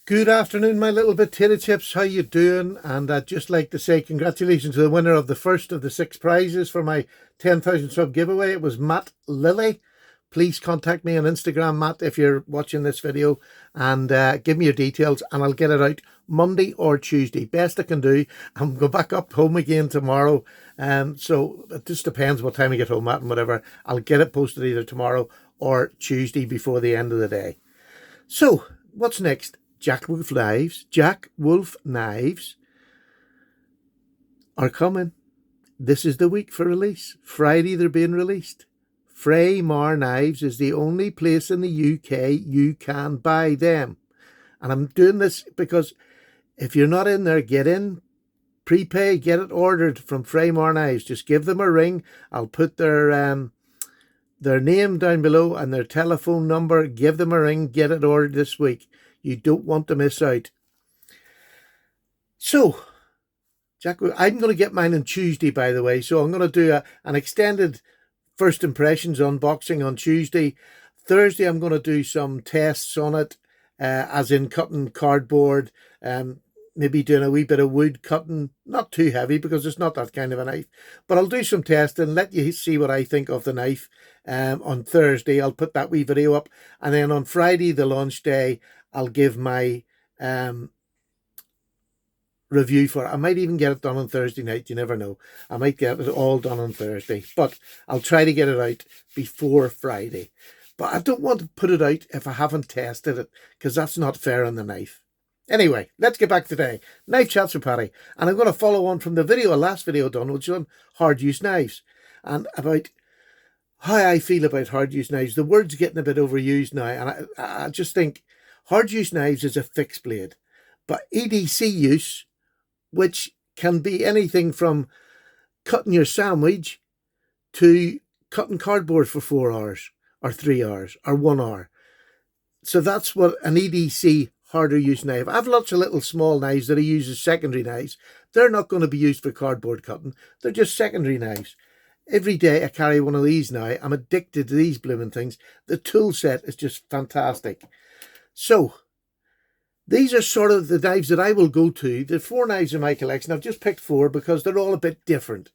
Good afternoon, my little potato chips. How you doing? And I'd just like to say congratulations to the winner of the first of the 6 prizes for my 10,000 sub giveaway. It was Matt Lilly. Please contact me on Instagram, Matt, if you're watching this video, and give me your details, and I'll get it out Monday or Tuesday. Best I can do. I'm going back up home again tomorrow, so it just depends what time I get home at and whatever. I'll get it posted either tomorrow or Tuesday before the end of the day. So, what's next? Jack Wolf knives are coming. This is the week for release. Friday they're being released. Fraymar Knives is the only place in the UK you can buy them. And I'm doing this because if you're not in there, get in, prepay, get it ordered from Fraymar Knives. Just give them a ring. I'll put their name down below and their telephone number. Give them a ring, get it ordered this week. You don't want to miss out. So, Jack, I'm going to get mine on Tuesday, by the way. So I'm going to do an extended first impressions unboxing on Tuesday. Thursday, I'm going to do some tests on it, as in cutting cardboard, maybe doing a wee bit of wood cutting. Not too heavy because it's not that kind of a knife. But I'll do some testing, let you see what I think of the knife. On Thursday, I'll put that wee video up. And then on Friday, the launch day, I'll give my review for it. I might even get it done on Thursday night. You never know. I might get it all done on Thursday. But I'll try to get it out before Friday. But I don't want to put it out if I haven't tested it, because that's not fair on the knife. Anyway, let's get back today. Knife chats with Paddy. And I'm going to follow on from the last video done, which was on hard use knives. And about how I feel about hard use knives. The word's getting a bit overused now. And I just think hard use knives is a fixed blade. But EDC use, which can be anything from cutting your sandwich to cutting cardboard for 4 hours or 3 hours or 1 hour. So that's what an EDC harder use knife. I have lots of little small knives that I use as secondary knives. They're not going to be used for cardboard cutting. They're just secondary knives. Every day I carry one of these now. I'm addicted to these blooming things. The tool set is just fantastic. So, these are sort of the knives that I will go to. There are 4 knives in my collection. I've just picked 4 because they're all a bit different.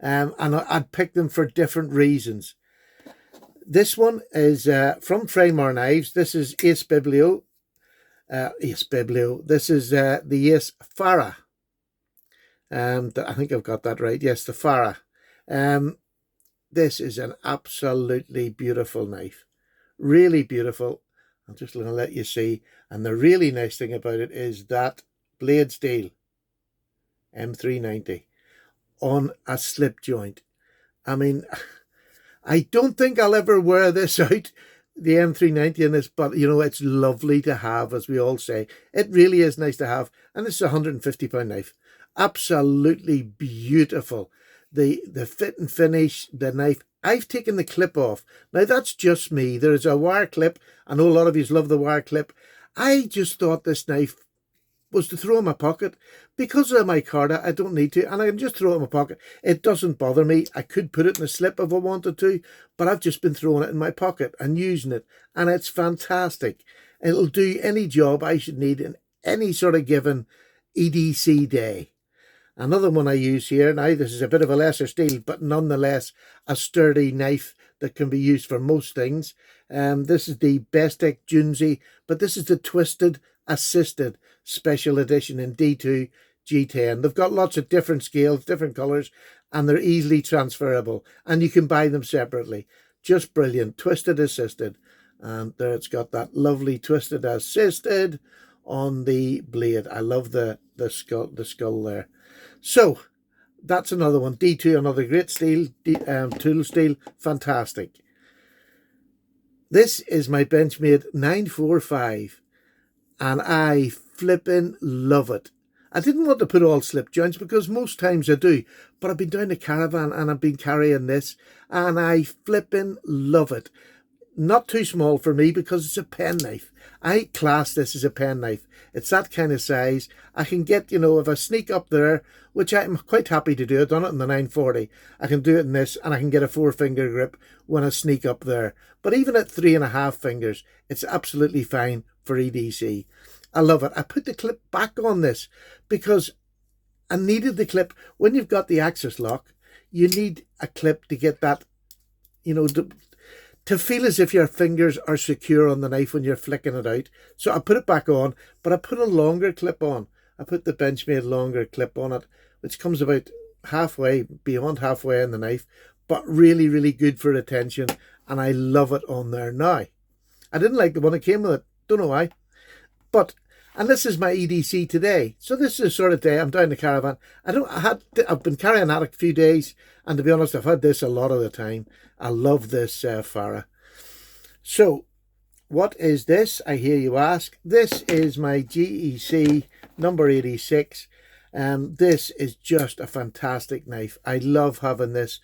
And I'd pick them for different reasons. This one is from Fraymar Knives. This is Ace Biblio. This is the Ace Farah. I think I've got that right. Yes, the Farah. This is an absolutely beautiful knife. Really beautiful. I'm just going to let you see. And the really nice thing about it is that blade steel M390 on a slip joint. I mean, I don't think I'll ever wear this out, the M390 in this, but you know, it's lovely to have, as we all say. It really is nice to have. And this is a £150 knife. Absolutely beautiful. The fit and finish, the knife. I've taken the clip off. Now, that's just me. There's a wire clip. I know a lot of you love the wire clip. I just thought this knife was to throw in my pocket. Because of my Carta, I don't need to, and I can just throw it in my pocket. It doesn't bother me. I could put it in a slip if I wanted to, but I've just been throwing it in my pocket and using it, and it's fantastic. It'll do any job I should need in any sort of given EDC day. Another one I use here, now this is a bit of a lesser steel, but nonetheless a sturdy knife that can be used for most things. This is the Bestech Junzi, but this is the Twisted Assisted Special Edition in D2 G10. They've got lots of different scales, different colours, and they're easily transferable. And you can buy them separately. Just brilliant. Twisted Assisted. And there it's got that lovely Twisted Assisted on the blade. I love the skull there. So, that's another one. D2, another great steel, tool steel. Fantastic. This is my Benchmade 945. And I flipping love it. I didn't want to put all slip joints because most times I do. But I've been down the caravan and I've been carrying this. And I flipping love it. Not too small for me because it's a pen knife. I class this as a pen knife. It's that kind of size. I can get, you know, if I sneak up there, which I'm quite happy to do. I've done it in the 940. I can do it in this and I can get a 4-finger grip when I sneak up there. But even at 3.5 fingers, it's absolutely fine for EDC. I love it. I put the clip back on this because I needed the clip. When you've got the axis lock, you need a clip to get that, to feel as if your fingers are secure on the knife when you're flicking it out. So I put it back on, but I put a longer clip on. I put the Benchmade longer clip on it, which comes about beyond halfway in the knife, but really, really good for retention, and I love it on there now. I didn't like the one that came with it, don't know why. And this is my EDC today. So this is the sort of day I'm down the caravan. I've been carrying that a few days, and to be honest, I've had this a lot of the time. I love this Farah. So, what is this? I hear you ask. This is my GEC number 86. This is just a fantastic knife. I love having this.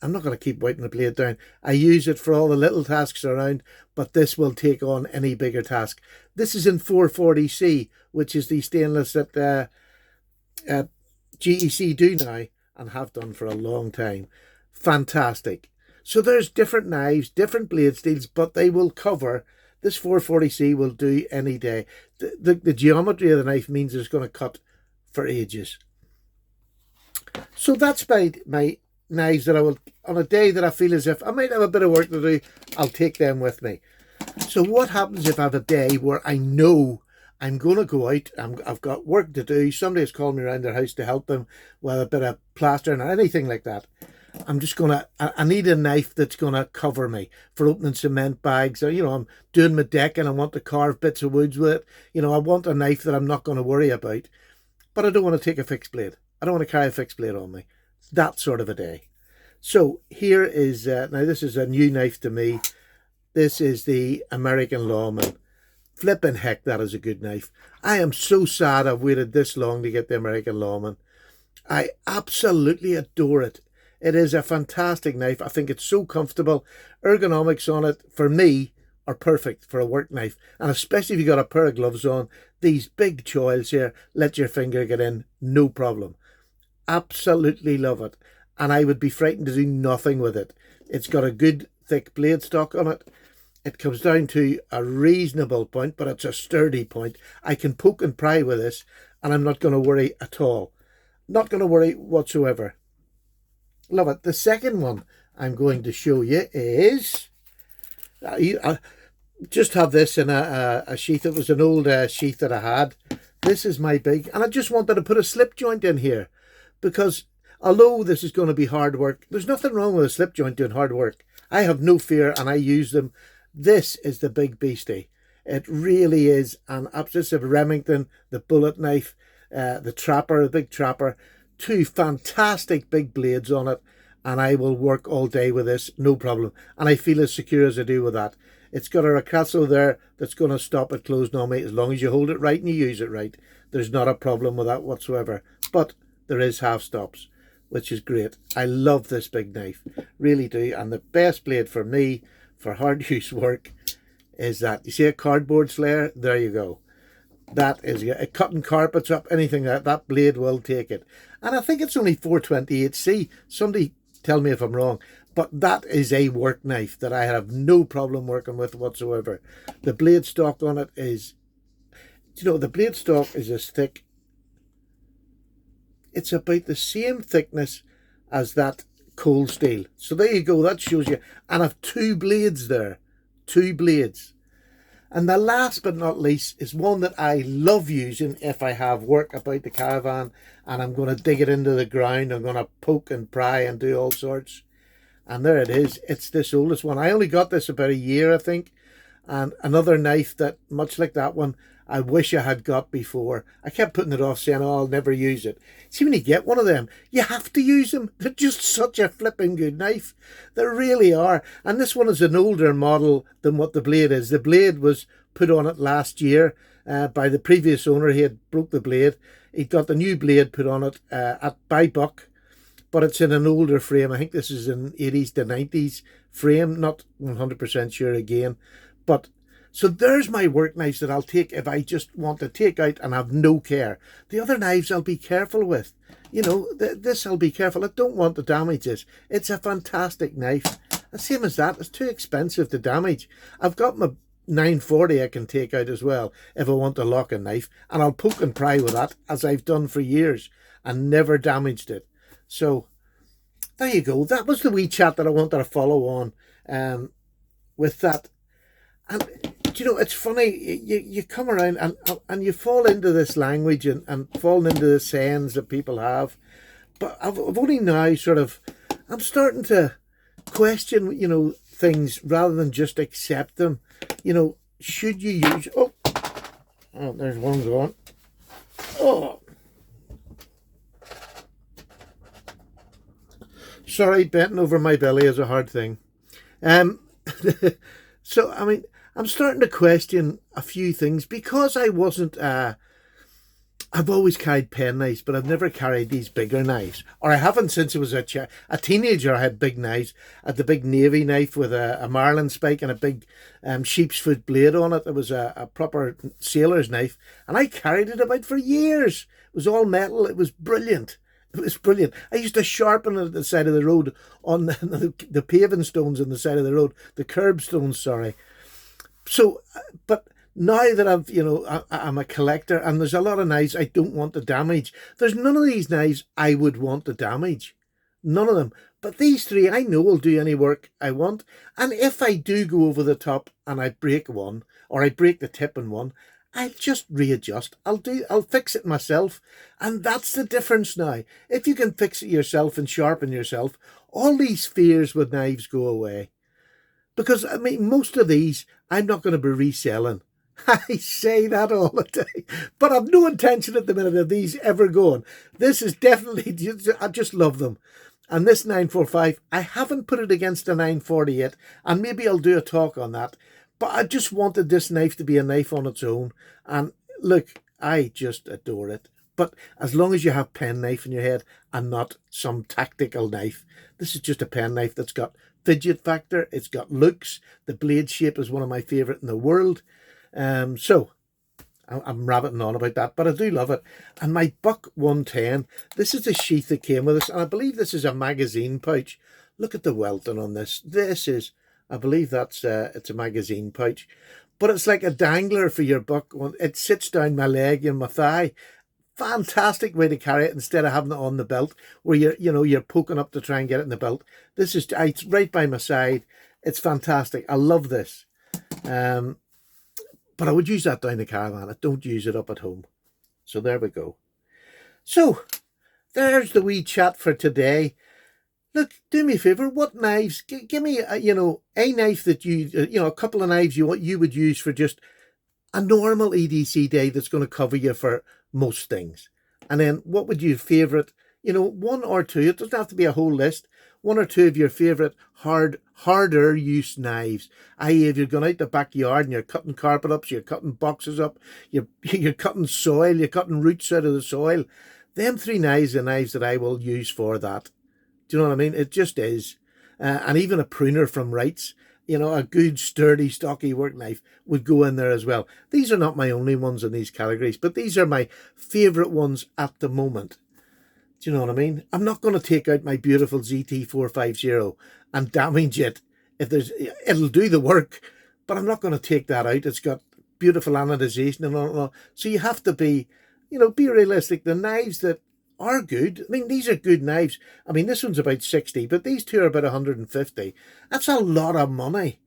I'm not going to keep weighting the blade down. I use it for all the little tasks around, but this will take on any bigger task. This is in 440C, which is the stainless that GEC do now and have done for a long time. Fantastic. So there's different knives, different blade steels, but they will cover. This 440C will do any day. The geometry of the knife means it's going to cut for ages. So that's my knives that I will, on a day that I feel as if I might have a bit of work to do, I'll take them with me. So what happens if I have a day where I know I'm going to go out, I've got work to do, somebody has called me around their house to help them with a bit of plastering or anything like that. I need a knife that's going to cover me for opening cement bags, or, I'm doing my deck and I want to carve bits of woods with it. I want a knife that I'm not going to worry about, but I don't want to take a fixed blade. I don't want to carry a fixed blade on me. That sort of a day. So here is, now this is a new knife to me. This is the American Lawman. Flipping heck, that is a good knife. I am so sad I've waited this long to get the American Lawman. I absolutely adore it. It is a fantastic knife. I think it's so comfortable. Ergonomics on it, for me, are perfect for a work knife. And especially if you've got a pair of gloves on, these big choils here, let your finger get in, no problem. Absolutely love it. And I would be frightened to do nothing with it. It's got a good thick blade stock on it. It comes down to a reasonable point, but it's a sturdy point. I can poke and pry with this, and I'm not going to worry at all. Not going to worry whatsoever. Love it. The second one I'm going to show you is, I just have this in a sheath. It was an old sheath that I had. This is my big, and I just wanted to put a slip joint in here, because although this is going to be hard work, there's nothing wrong with a slip joint doing hard work. I have no fear, and I use them. This is the big beastie. It really is. And this is Remington, the bullet knife, the trapper, the big trapper. Two fantastic big blades on it, and I will work all day with this, no problem. And I feel as secure as I do with that. It's got a ricasso there that's going to stop it closing on me as long as you hold it right and you use it right. There's not a problem with that whatsoever. But there is half stops, which is great. I love this big knife, really do. And the best blade for me for hard use work is that. You see a cardboard slayer? There you go. That is cutting carpets up, anything that blade will take it. And I think it's only 428C. Somebody tell me if I'm wrong, but that is a work knife that I have no problem working with whatsoever. The blade stock on it is, the blade stock is as thick. It's about the same thickness as that cold steel. So there you go. That shows you. And I've two blades there. Two blades. And the last but not least is one that I love using if I have work about the caravan and I'm going to dig it into the ground. I'm going to poke and pry and do all sorts. And there it is. It's this oldest one. I only got this about a year, I think. And another knife that, much like that one, I wish I had got before. I kept putting it off saying, oh, I'll never use it. See, when you get one of them, you have to use them. They're just such a flipping good knife. They really are. And this one is an older model than what the blade is. The blade was put on it last year by the previous owner. He had broke the blade. He got the new blade put on it by Buck, but it's in an older frame. I think this is an 80s to 90s frame. Not 100% sure again. But so there's my work knives that I'll take if I just want to take out and have no care. The other knives I'll be careful with. This I'll be careful. I don't want to damage this. It's a fantastic knife. The same as that. It's too expensive to damage. I've got my 940 I can take out as well if I want to lock a knife, and I'll poke and pry with that as I've done for years and never damaged it. So there you go. That was the wee chat that I wanted to follow on with that. And it's funny, you come around and you fall into this language and fall into the sayings that people have. But I've only now I'm starting to question, things rather than just accept them. Should you use... Oh, there's one gone. Oh. Sorry, bending over my belly is a hard thing. So, I'm starting to question a few things because I wasn't... I've always carried pen knives, but I've never carried these bigger knives. Or I haven't since I was a teenager. I had big knives. I had the big navy knife with a marlin spike and a big sheep's foot blade on it. It was a proper sailor's knife. And I carried it about for years. It was all metal. It was brilliant. It was brilliant. I used to sharpen it at the side of the road on the paving stones on the side of the road. The curb stones, sorry. So, but... now that I'm a collector and there's a lot of knives I don't want to damage. There's none of these knives I would want to damage. None of them. But these three I know will do any work I want. And if I do go over the top and I break one, or I break the tip in one, I'll just readjust. I'll fix it myself. And that's the difference now. If you can fix it yourself and sharpen yourself, all these fears with knives go away. Because, most of these I'm not going to be reselling. I say that all the time, but I've no intention at the minute of these ever going. This is definitely, I just love them. And this 945, I haven't put it against a 940 yet, and maybe I'll do a talk on that. But I just wanted this knife to be a knife on its own. And look, I just adore it. But as long as you have pen knife in your head and not some tactical knife, this is just a pen knife that's got fidget factor. It's got looks. The blade shape is one of my favourite in the world. So I'm rabbiting on about that, but I do love it. And my Buck 110, this is the sheath that came with us, and I believe this is a magazine pouch. Look at the welting on this. This is, I believe that's it's a magazine pouch, but it's like a dangler for your Buck. It sits down my leg and my thigh. Fantastic way to carry it instead of having it on the belt where you're poking up to try and get it in the belt. This is, it's right by my side. It's fantastic. I love this. But I would use that down the caravan. I don't use it up at home. So there we go. So there's the wee chat for today. Look, do me a favour. What knives? Give me a knife that a couple of knives you would use for just a normal EDC day that's going to cover you for most things. And then what would your favourite, one or two, it doesn't have to be a whole list, one or two of your favourite harder use knives. I.e. if you're going out the backyard and you're cutting carpet up, so you're cutting boxes up, you're cutting soil, you're cutting roots out of the soil. Them three knives are knives that I will use for that. Do you know what I mean? It just is. And even a pruner from Wright's, a good, sturdy, stocky work knife would go in there as well. These are not my only ones in these categories, but these are my favourite ones at the moment. Do you know what I mean? I'm not going to take out my beautiful ZT450 and damage it. It'll do the work, but I'm not going to take that out. It's got beautiful anodization and all. So you have to be realistic. The knives that are good, these are good knives. This one's about 60, but these two are about 150. That's a lot of money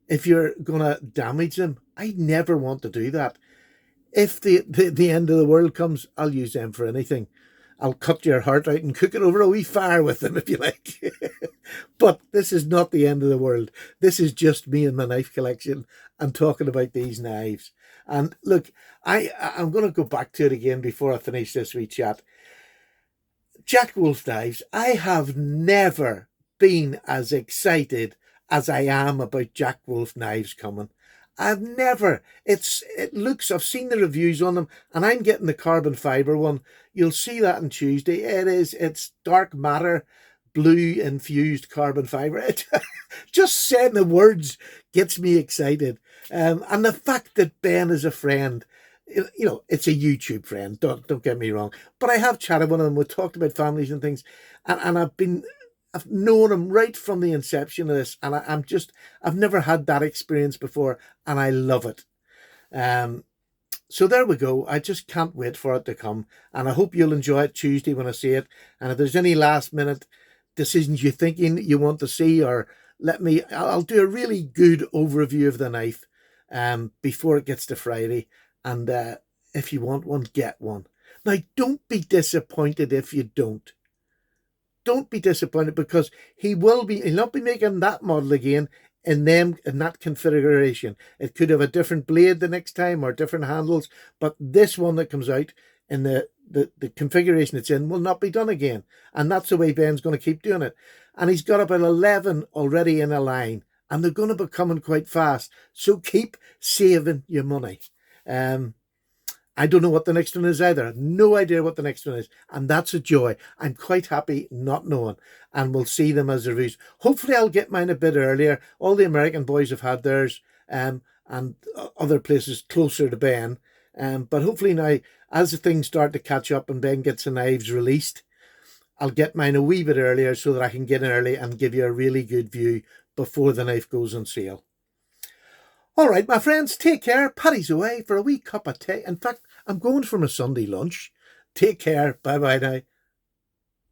if you're going to damage them. I never want to do that. If the end of the world comes, I'll use them for anything. I'll cut your heart out and cook it over a wee fire with them if you like. But this is not the end of the world. This is just me and my knife collection and talking about these knives. And look, I'm going to go back to it again before I finish this wee chat. Jack Wolf knives, I have never been as excited as I am about Jack Wolf knives coming. I've never, I've seen the reviews on them, and I'm getting the carbon fibre one. You'll see that on Tuesday. It's dark matter, blue infused carbon fibre. Just saying the words gets me excited. And the fact that Ben is a friend, it's a YouTube friend, don't get me wrong. But I have chatted with him, we've talked about families and things, and I've been I've known him right from the inception of this, and I've never had that experience before, and I love it. Um, so there we go. I just can't wait for it to come, and I hope you'll enjoy it Tuesday when I see it. And if there's any last minute decisions you're thinking you want to see, or I'll do a really good overview of the knife before it gets to Friday. And if you want one, get one. Now, don't be disappointed if you don't. Don't be disappointed, because he'll not be making that model again in that configuration. It could have a different blade the next time or different handles, but this one that comes out in the configuration it's in will not be done again. And that's the way Ben's going to keep doing it. And he's got about 11 already in a line, and they're going to be coming quite fast. So keep saving your money. I don't know what the next one is either. No idea what the next one is. And that's a joy. I'm quite happy not knowing. And we'll see them as reviews. Hopefully I'll get mine a bit earlier. All the American boys have had theirs, and other places closer to Ben. But hopefully now, as the things start to catch up and Ben gets the knives released, I'll get mine a wee bit earlier so that I can get in early and give you a really good view before the knife goes on sale. All right, my friends, take care. Paddy's away for a wee cup of tea. In fact, I'm going for my Sunday lunch. Take care. Bye-bye now.